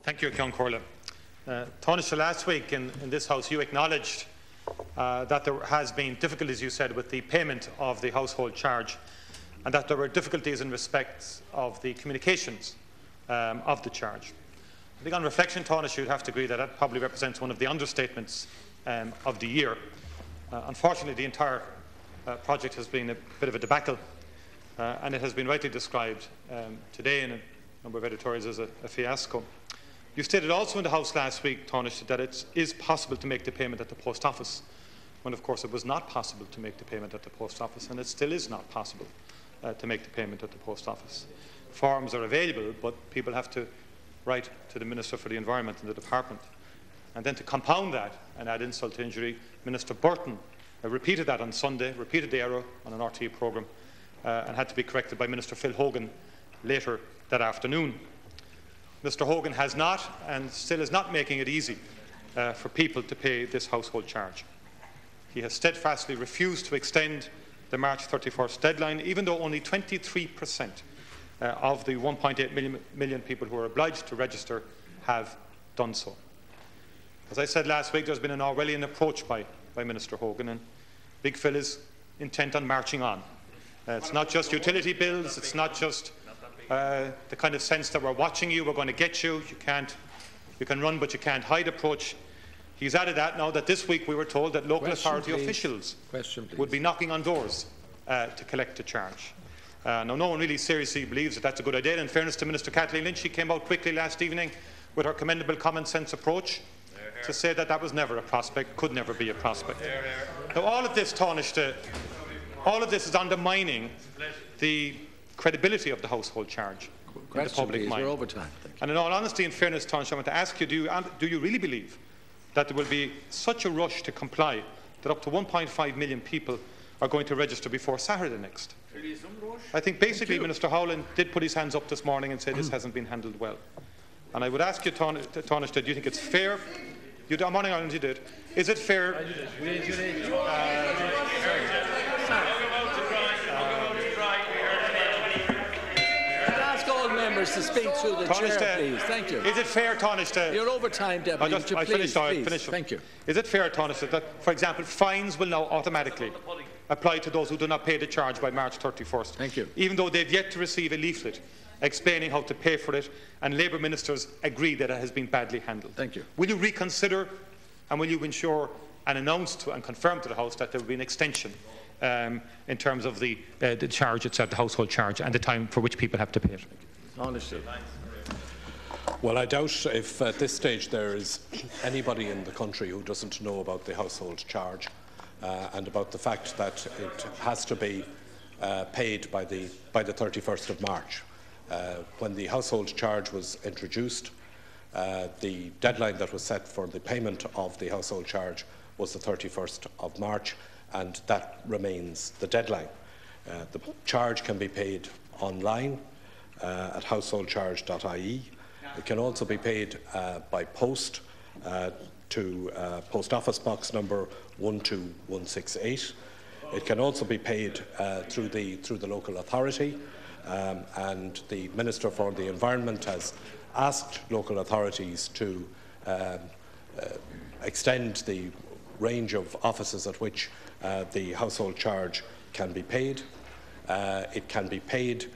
Thank you, Ceann Comhairle. Taoiseach, last week in this House you acknowledged that there has been difficulties, you said, with the payment of the household charge, and that there were difficulties in respect of the communications of the charge. I think on reflection, Taoiseach, you'd have to agree that that probably represents one of the understatements of the year. Unfortunately, the entire project has been a bit of a debacle, and it has been rightly described today in a number of editorials as a fiasco. You stated also in the House last week, Taoiseach, that it is possible to make the payment at the post office, when of course it was not possible to make the payment at the post office, and it still is not possible to make the payment at the post office. Forms are available, but people have to write to the Minister for the Environment and the Department. And then to compound that and add insult to injury, Minister Burton repeated that on Sunday, repeated the error on an RTE programme, and had to be corrected by Minister Phil Hogan later that afternoon. Mr Hogan has not, and still is not, making it easy for people to pay this household charge. He has steadfastly refused to extend the March 31st deadline, even though only 23% of the 1.8 million people who are obliged to register have done so. As I said last week, there's been an Orwellian approach by Minister Hogan, and Big Phil is intent on marching on. It's not just utility bills, it's not just the kind of sense that we're watching you, we're going to get you, you can run but you can't hide approach. He's added that now that this week we were told that local authority officials would be knocking on doors to collect a charge. Now, no one really seriously believes that that's a good idea. In fairness to Minister Kathleen Lynch, she came out quickly last evening with her commendable common sense approach to say that that was never a prospect, could never be a prospect. Now, all of this, Taoiseach, all of this is undermining the credibility of the household charge in the public mind. Over time. And in all honesty and fairness, Taoiseach, I want to ask you, do you really believe that there will be such a rush to comply that up to 1.5 million people are going to register before Saturday next? I think basically Minister Howland did put his hands up this morning and say this hasn't been handled well. And I would ask you, Taoiseach, do you think it's fair? Morning Ireland, you did. Is it fair? I did. To speak through the chair, please. Thank you. Is it fair, Taoiseach? You're over time, Deputy. Please. Thank you. Is it fair, Taoiseach, that, for example, fines will now automatically apply to those who do not pay the charge by March 31st? Thank you. Even though they've yet to receive a leaflet explaining how to pay for it, and Labour ministers agree that it has been badly handled. Thank you. Will you reconsider, and will you ensure and announce to and confirm to the House that there will be an extension in terms of the charge itself, the household charge, and the time for which people have to pay it? Honestly. Well, I doubt if at this stage there is anybody in the country who doesn't know about the household charge and about the fact that it has to be paid by the 31st of March. When the household charge was introduced, the deadline that was set for the payment of the household charge was the 31st of March, and that remains the deadline. The charge can be paid online at householdcharge.ie. It can also be paid by post to Post Office Box number 12168. It can also be paid through the local authority, and the Minister for the Environment has asked local authorities to extend the range of offices at which the household charge can be paid. It can be paid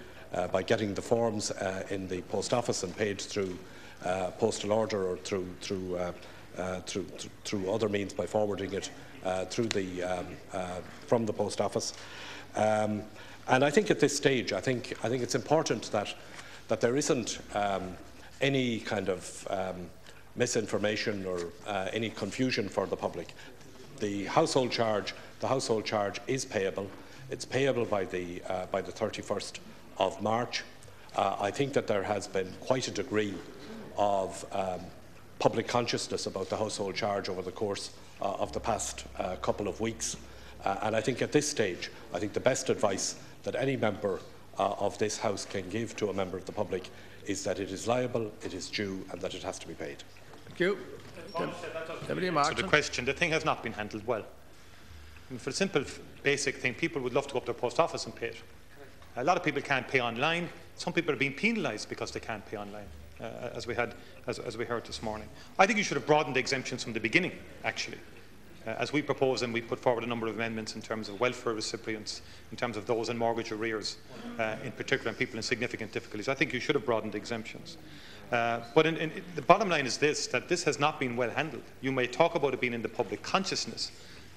by getting the forms in the post office and paid through postal order or through other means by forwarding it from the post office. And I think at this stage, I think it's important that there isn't any kind of misinformation or any confusion for the public. The household charge is payable. It's payable by the 31st of March. I think that there has been quite a degree of public consciousness about the household charge over the course of the past couple of weeks. And I think at this stage, I think the best advice that any member of this House can give to a member of the public is that it is liable, it is due, and that it has to be paid. Thank you. Deputy Martin. So the question, the thing has not been handled well. I mean, for the simple, basic thing, people would love to go up to the post office and pay it. A lot of people can't pay online. Some people are being penalised because they can't pay online. as we heard this morning. I think you should have broadened the exemptions from the beginning, actually. As we propose, and we put forward a number of amendments in terms of welfare recipients, in terms of those in mortgage arrears, in particular, and people in significant difficulties. I think you should have broadened the exemptions. But the bottom line is this, that this has not been well handled. You may talk about it being in the public consciousness,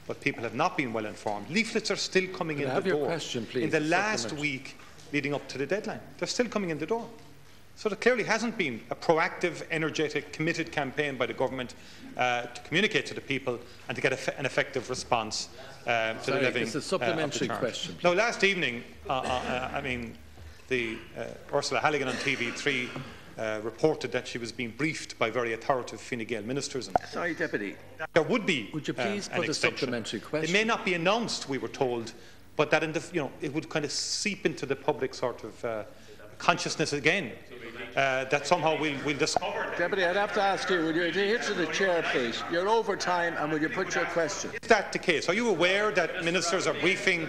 but people have not been well informed. Leaflets are still coming in the door. Question, please, in the last week leading up to the deadline. They're still coming in the door. So there clearly hasn't been a proactive, energetic, committed campaign by the government to communicate to the people and to get an effective response to the living. It's a supplementary question. Now, last evening, Ursula Halligan on TV3 reported that she was being briefed by very authoritative Fine Gael ministers. Sorry, Deputy. There would be. Would you please put a supplementary question? It may not be announced, we were told, but that it would kind of seep into the public sort of consciousness again. That somehow we'll discover. Deputy, I'd have to ask you, would you adhere to the chair, please? You're over time, and will you put your question? Is that the case? Are you aware that ministers are briefing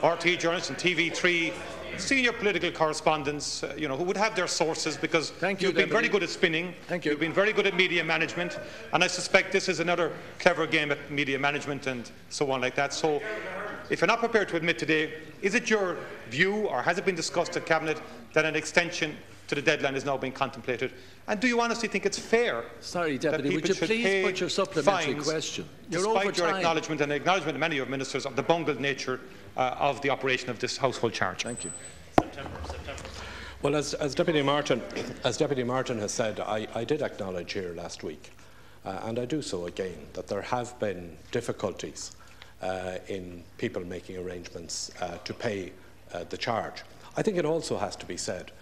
RT journalists and TV3, senior political correspondents, who would have their sources, because you've been very good at spinning, you've been very good at media management, and I suspect this is another clever game at media management and so on like that. So, if you're not prepared to admit today, is it your view, or has it been discussed at Cabinet, that an extension to the deadline is now being contemplated? And do you honestly think it's fair? Sorry, Deputy, would you please put your supplementary question? You're over time. Despite your acknowledgement and the acknowledgement of many of your ministers of the bungled nature of the operation of this household charge. Thank you. September. Well, as Deputy Martin has said, I did acknowledge here last week, and I do so again, that there have been difficulties in people making arrangements to pay the charge. I think it also has to be said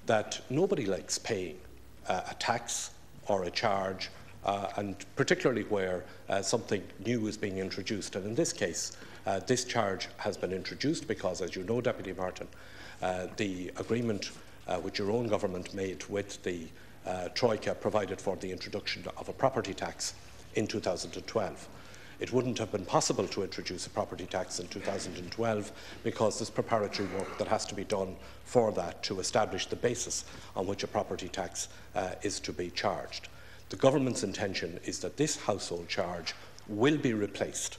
that nobody likes paying a tax or a charge, and particularly where something new is being introduced. And in this case, this charge has been introduced because, as you know, Deputy Martin, the agreement which your own government made with the Troika provided for the introduction of a property tax in 2012. It wouldn't have been possible to introduce a property tax in 2012 because there's preparatory work that has to be done for that to establish the basis on which a property tax is to be charged. The government's intention is that this household charge will be replaced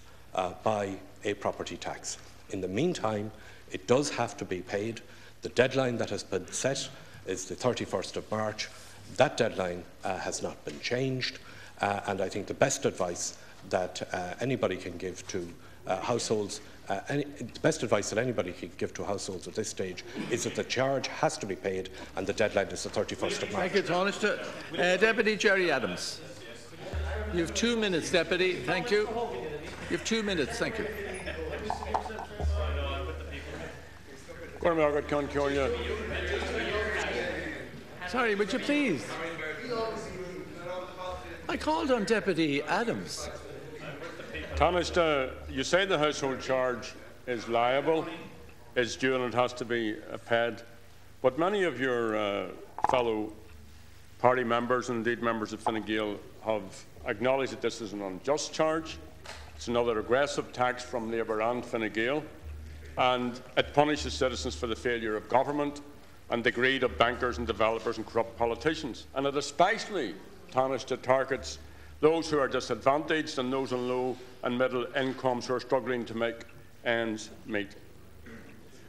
by a property tax. In the meantime, it does have to be paid. The deadline that has been set is the 31st of March. That deadline has not been changed, and I think the best advice that anybody can give to households, the best advice that anybody can give to households at this stage is that the charge has to be paid and the deadline is the 31st of March. Thank you, Tánaiste. Deputy Gerry Adams. You have 2 minutes, Deputy. Thank you. You have 2 minutes. Thank you. Sorry, would you please? I called on Deputy Adams. Tánaiste, you say the household charge is liable, is due, and it has to be paid. But many of your fellow party members, and indeed members of Fine Gael, have acknowledged that this is an unjust charge. It's another aggressive tax from Labour and Fine Gael, and it punishes citizens for the failure of government and the greed of bankers and developers and corrupt politicians. And it especially, Tánaiste, targets those who are disadvantaged and those on low and middle incomes who are struggling to make ends meet.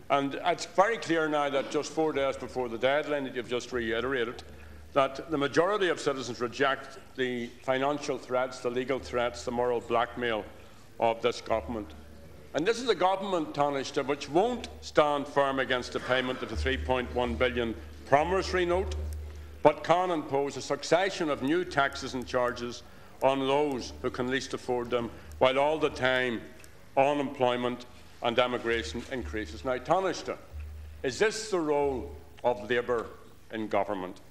And it's very clear now that just 4 days before the deadline that you've just reiterated, that the majority of citizens reject the financial threats, the legal threats, the moral blackmail of this government. And this is a government, Tánaiste, which won't stand firm against the payment of the £3.1 billion promissory note, but can impose a succession of new taxes and charges on those who can least afford them, while all the time unemployment and emigration increases. Now, Tánaiste, is this the role of Labour in government?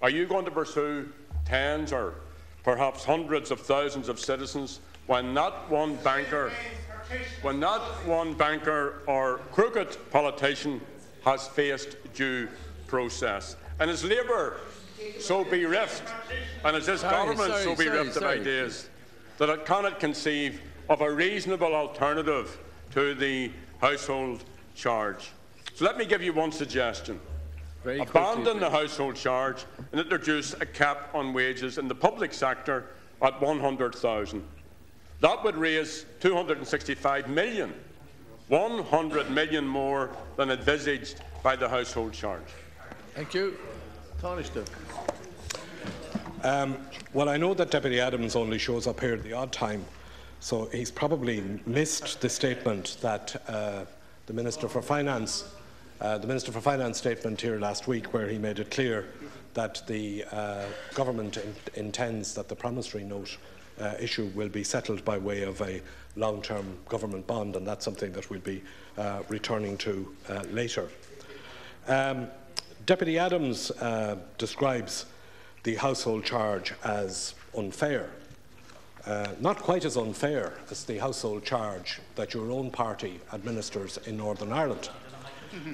Are you going to pursue tens or perhaps hundreds of thousands of citizens when not one banker or crooked politician has faced due process? And is Labour so bereft, and is this government so bereft of ideas, that it cannot conceive of a reasonable alternative to the household charge? So let me give you one suggestion. abandon the household charge and introduce a cap on wages in the public sector at 100,000. That would raise 265 million, 100 million more than envisaged by the household charge. Thank you. Taoiseach. Well, I know that Deputy Adams only shows up here at the odd time, so he's probably missed the statement that the Minister for Finance statement here last week, where he made it clear that the government intends that the promissory note issue will be settled by way of a long-term government bond, and that's something that we'll be returning to later. Deputy Adams describes the household charge as unfair. Not quite as unfair as the household charge that your own party administers in Northern Ireland.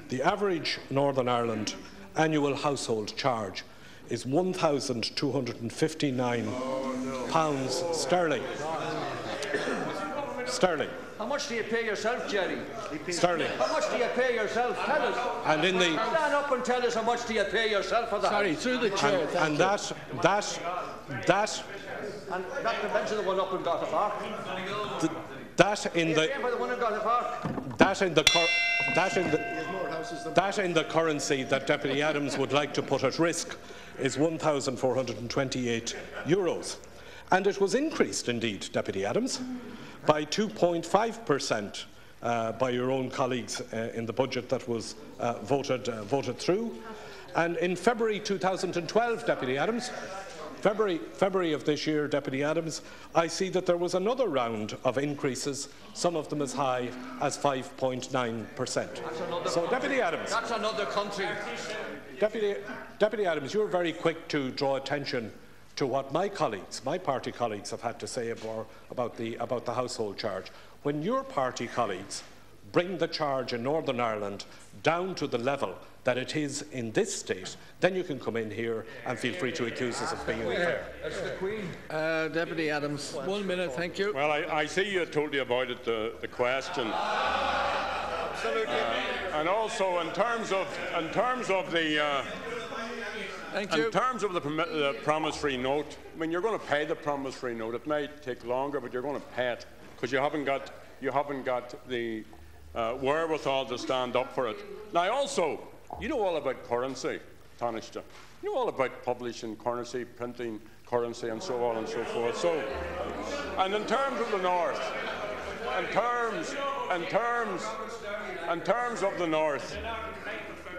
The average Northern Ireland annual household charge is £1,259 sterling. Sterling. How much do you pay yourself, Jerry? Sterling. How much do you pay yourself? Tell us. And in the Stand up and tell us how much do you pay yourself for the Sorry, house. through the chair. and that And not to mention the one up in Gotha Park. that in the Pay for the one in Gotha Park. that in the currency that Deputy Adams would like to put at risk is €1,428. And it was increased indeed, Deputy Adams, by 2.5% by your own colleagues in the budget that was voted through. And in February 2012, Deputy Adams, February of this year, Deputy Adams, I see that there was another round of increases, some of them as high as 5.9%. So, Deputy Adams, That's another country. Deputy Adams, you're very quick to draw attention to what my party colleagues have had to say about the household charge. When your party colleagues bring the charge in Northern Ireland down to the level that it is in this state, then you can come in here and feel free to accuse us of being unfair. That's the Queen. Deputy Adams, 1 minute, thank you. Well, I see you totally avoided the question. Absolutely. And also, in terms of the Thank you. in terms of the promissory note, I mean, you're going to pay the promissory note. It might take longer, but you're going to pay it because you haven't got the wherewithal to stand up for it. Now, also, you know all about currency, Taoiseach. You know all about publishing currency, printing currency, and so on and so forth. So, and in terms of the North, in terms of the North,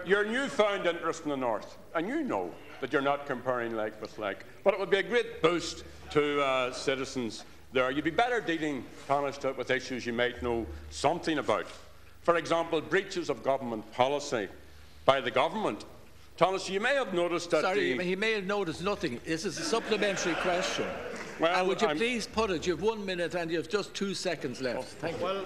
your newfound interest in the North, and you know that you're not comparing like with like, but it would be a great boost to citizens there. You'd be better dealing, Taoiseach, with issues you might know something about. For example, breaches of government policy by the government. Taoiseach, you may have noticed that... Sorry, he may have noticed nothing. This is a supplementary question. Well, would you please put it? You have 1 minute and you have just 2 seconds left. Thank you. Well,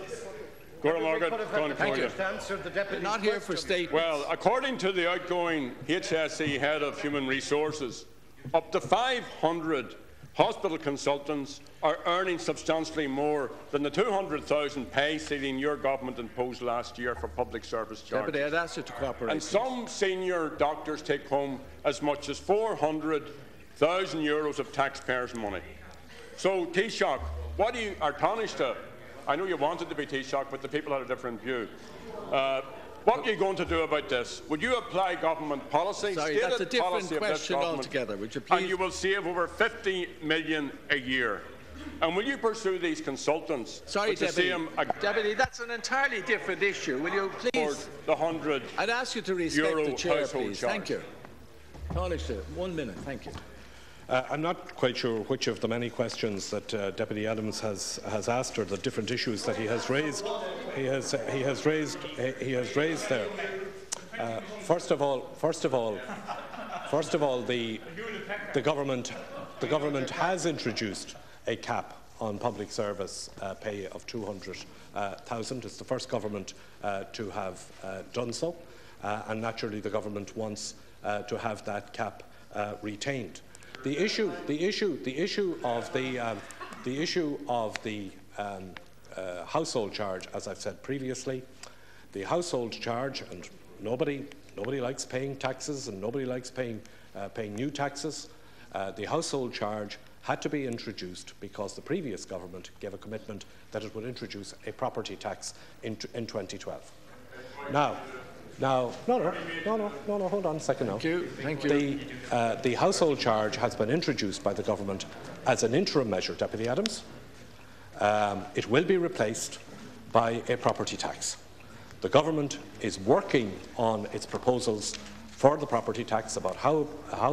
Gora Margaret, Thank you. to answer the deputy's Not here for statements. well, according to the outgoing HSE head of Human Resources, up to 500 hospital consultants are earning substantially more than the 200,000 pay ceiling your government imposed last year for public service charges. Deputy, I'd ask you to cooperate. And some senior doctors take home as much as €400,000 of taxpayers' money. So, Taoiseach, what do you, or Taoiseach, I know you wanted to be Taoiseach, but the people had a different view. What are you going to do about this? Would you apply government policy? Sorry, stated that's a different policy question of this altogether. Would you and please? you will save over 50 million a year. And will you pursue these consultants? Sorry, with the Deputy. same Deputy, that's an entirely different issue. Will you please? the 100 I'd ask you to respect Euro the chair, household please. charge. Thank you. Taoiseach, 1 minute. Thank you. I'm not quite sure which of the many questions that Deputy Adams has asked, or the different issues that he has raised. He has raised there. First of all, the government has introduced a cap on public service pay of 200,000. It's the first government to have done so, and naturally the government wants to have that cap retained. The issue of the household charge, as I've said previously, the household charge, and nobody nobody likes paying taxes and nobody likes paying new taxes. The household charge had to be introduced because the previous government gave a commitment that it would introduce a property tax in 2012. No, hold on a second now. Thank you. The household charge has been introduced by the government as an interim measure, Deputy Adams. It will be replaced by a property tax. The government is working on its proposals for the property tax about how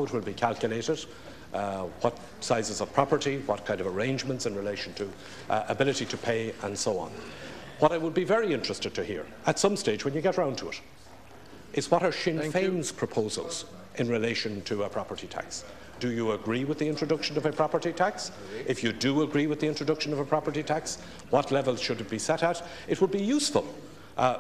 it will be calculated, what sizes of property, what kind of arrangements in relation to ability to pay and so on. What I would be very interested to hear, at some stage when you get round to it, is what are Sinn Féin's proposals in relation to a property tax. Do you agree with the introduction of a property tax? If you do agree with the introduction of a property tax, what level should it be set at? It would be useful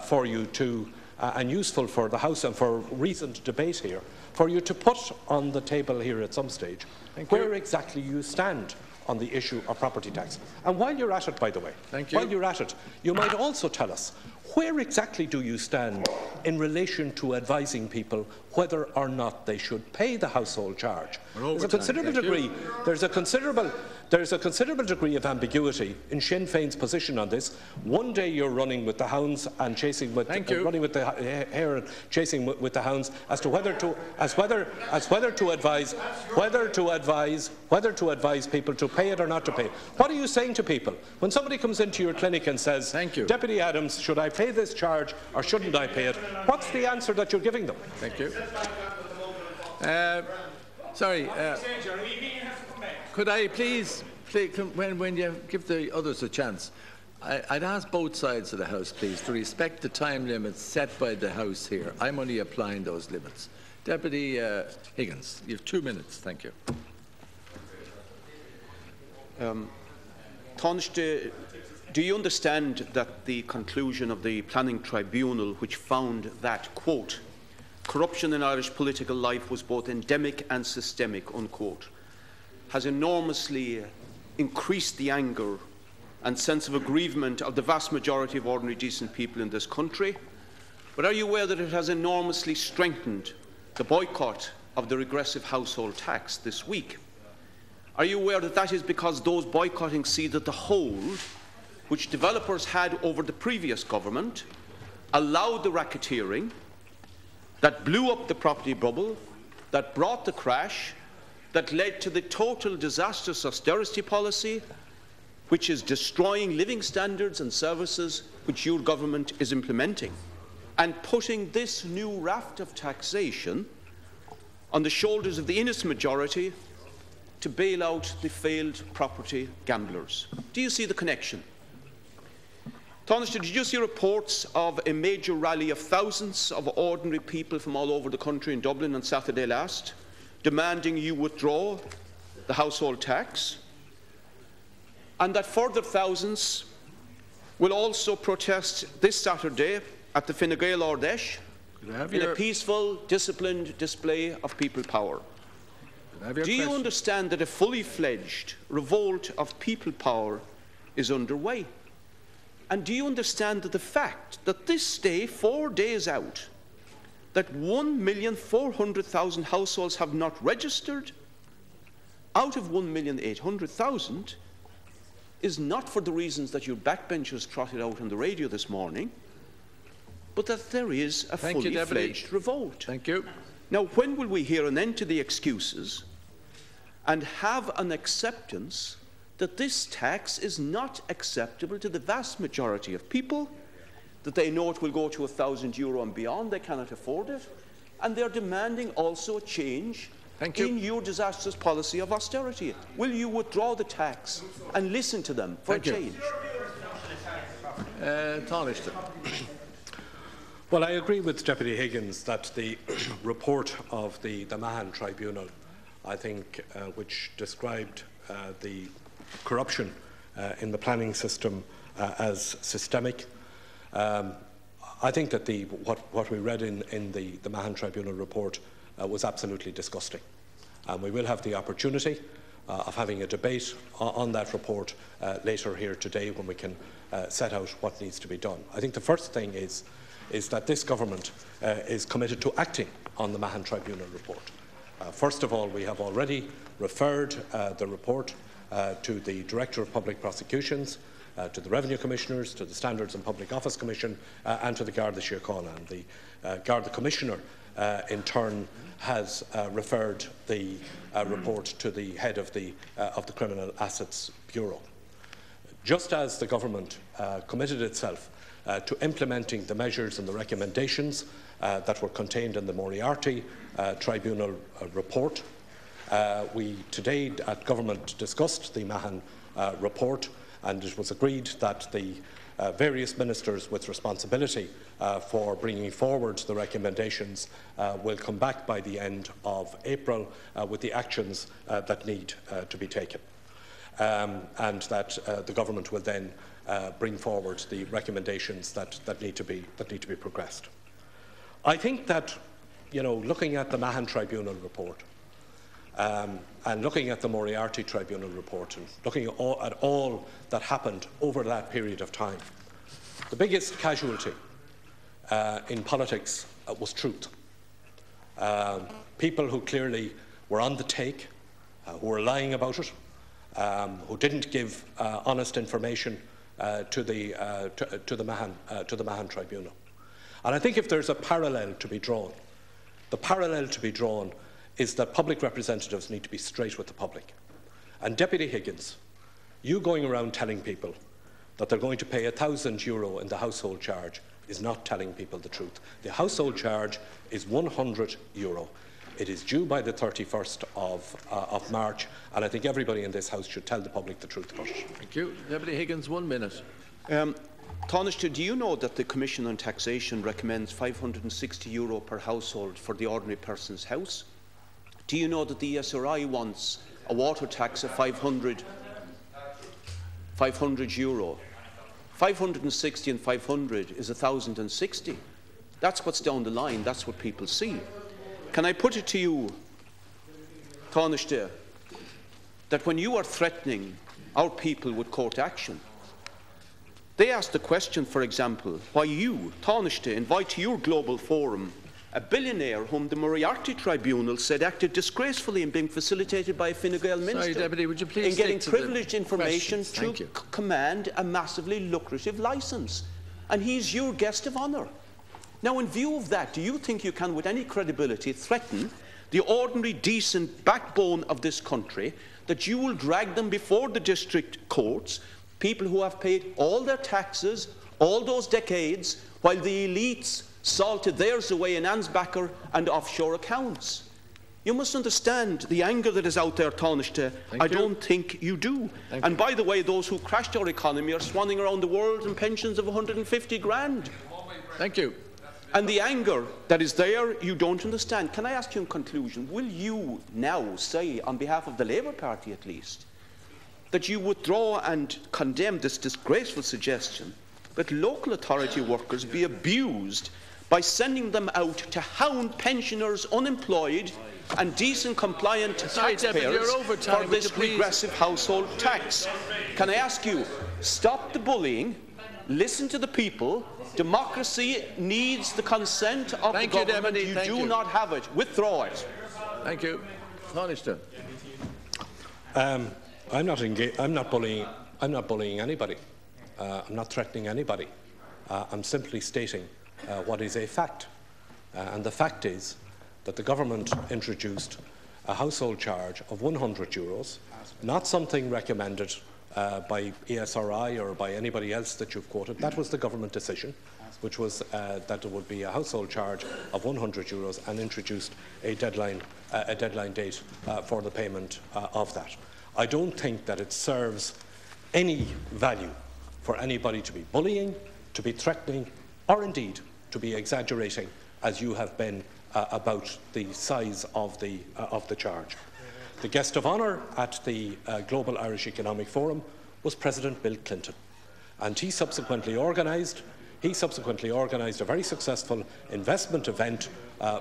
for you to, and useful for the House and for recent debate here, for you to put on the table here at some stage where exactly you stand on the issue of property tax. And while you're at it, by the way, while you're at it, you might also tell us where exactly do you stand in relation to advising people whether or not they should pay the household charge? There's a considerable degree of ambiguity in Sinn Féin's position on this. One day you're running with the hounds and chasing with running with the hare and chasing with the hounds as to whether to advise people to pay it or not to pay it. What are you saying to people when somebody comes into your clinic and says, Deputy Adams, should I pay this charge or shouldn't I pay it? What's the answer that you're giving them? Thank you. Could I please, when you give the others a chance, I'd ask both sides of the House, please, to respect the time limits set by the House here. I'm only applying those limits. Deputy Higgins, you have 2 minutes. Thank you. Tánaiste, do you understand that the conclusion of the Planning Tribunal, which found that, quote, corruption in Irish political life was both endemic and systemic, unquote, has enormously increased the anger and sense of aggrievement of the vast majority of ordinary decent people in this country? But are you aware that it has enormously strengthened the boycott of the regressive household tax this week? Are you aware that that is because those boycotting see that the hold which developers had over the previous government allowed the racketeering that blew up the property bubble, that brought the crash, that led to the total disastrous austerity policy, which is destroying living standards and services which your government is implementing, and putting this new raft of taxation on the shoulders of the innocent majority to bail out the failed property gamblers. Do you see the connection? Tánaiste, did you see reports of a major rally of thousands of ordinary people from all over the country in Dublin on Saturday last, demanding you withdraw the household tax, and that further thousands will also protest this Saturday at the Fine Gael Ard Fheis in a peaceful, disciplined display of people power? Do you understand that a fully fledged revolt of people power is underway? And do you understand that the fact that this day, 4 days out, that 1,400,000 households have not registered out of 1,800,000 is not for the reasons that your backbenchers trotted out on the radio this morning, but that there is a fully fledged revolt. Thank you. Now, when will we hear an end to the excuses and have an acceptance that this tax is not acceptable to the vast majority of people, that they know it will go to €1,000 and beyond, they cannot afford it, and they're demanding also a change in your disastrous policy of austerity? Will you withdraw the tax and listen to them for a change? Tánaiste. Well, I agree with Deputy Higgins that the report of the Mahon Tribunal, I think, which described the corruption in the planning system as systemic. I think that what we read in the Mahon Tribunal report was absolutely disgusting. And we will have the opportunity of having a debate on that report later here today when we can set out what needs to be done. I think the first thing is is that this government is committed to acting on the Mahon Tribunal report. First of all, we have already referred the report to the Director of Public Prosecutions, to the Revenue Commissioners, to the Standards and Public Office Commission and to the Garda Síochána. And the Garda Commissioner in turn has referred the report to the head of the Criminal Assets Bureau. Just as the government committed itself to implementing the measures and the recommendations that were contained in the Moriarty Tribunal report, we today at government discussed the Mahon report, and it was agreed that the various ministers with responsibility for bringing forward the recommendations will come back by the end of April with the actions that need to be taken, and that the government will then bring forward the recommendations that need to be progressed. I think that, looking at the Mahon Tribunal report and looking at the Moriarty Tribunal report and looking at all that happened over that period of time, the biggest casualty in politics was truth. People who clearly were on the take, who were lying about it, who didn't give honest information to the Mahon Tribunal. And I think if there's a parallel to be drawn, the parallel to be drawn is that public representatives need to be straight with the public. And Deputy Higgins, you going around telling people that they're going to pay €1,000 in the household charge is not telling people the truth. The household charge is €100. It is due by the 31st of March, and I think everybody in this House should tell the public the truth about it. Thank you. Deputy Higgins, 1 minute. Taoiseach, do you know that the Commission on Taxation recommends €560 per household for the ordinary person's house? Do you know that the ESRI wants a water tax of €500? 560 and 500 is 1,060. That's what's down the line. That's what people see. Can I put it to you, Taoiseach, that when you are threatening our people with court action, they ask the question, for example, why you, Taoiseach, invite to your global forum a billionaire whom the Moriarty Tribunal said acted disgracefully in being facilitated by a Fine Gael minister. Sorry, Deputy, would you please in getting privileged information to you. command a massively lucrative licence. And he's your guest of honour. Now, in view of that, do you think you can, with any credibility, threaten the ordinary, decent backbone of this country, that you will drag them before the district courts, people who have paid all their taxes, all those decades, while the elites salted theirs away in Ansbacher and offshore accounts? You must understand the anger that is out there, Taoiseach. I don't think you do. And by the way, those who crashed our economy are swanning around the world in pensions of 150 grand. Thank you. And the anger that is there, you don't understand. Can I ask you in conclusion, will you now say, on behalf of the Labour Party at least, that you withdraw and condemn this disgraceful suggestion that local authority workers be abused by sending them out to hound pensioners, unemployed and decent compliant taxpayers for this regressive household tax? Can I ask you, stop the bullying, listen to the people. Democracy needs the consent of the government. You do not have it. Withdraw it. Thank you. Taoiseach. I'm not bullying anybody. I'm not threatening anybody. I'm simply stating what is a fact. And the fact is that the government introduced a household charge of €100, not something recommended by ESRI or by anybody else that you've quoted. That was the government decision, which was that there would be a household charge of €100 and introduced a deadline date for the payment of that. I don't think that it serves any value for anybody to be bullying, to be threatening, or indeed to be exaggerating, as you have been about the size of the charge. The guest of honour at the Global Irish Economic Forum was President Bill Clinton, and he subsequently organised a very successful investment event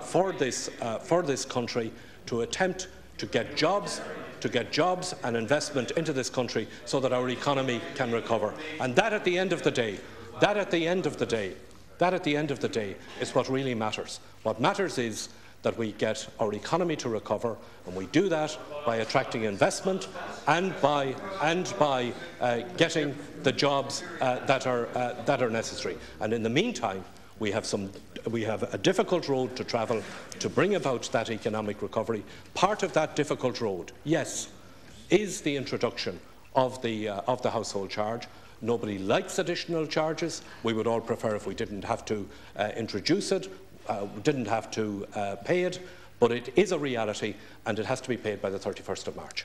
for this country to attempt to get jobs and investment into this country so that our economy can recover. And that at the end of the day, That, at the end of the day, is what really matters. What matters is that we get our economy to recover, and we do that by attracting investment and by getting the jobs that are necessary. And in the meantime, we have a difficult road to travel to bring about that economic recovery. Part of that difficult road, yes, is the introduction of the household charge. Nobody likes additional charges. We would all prefer if we didn't have to introduce it, didn't have to pay it, but it is a reality and it has to be paid by the 31st of March.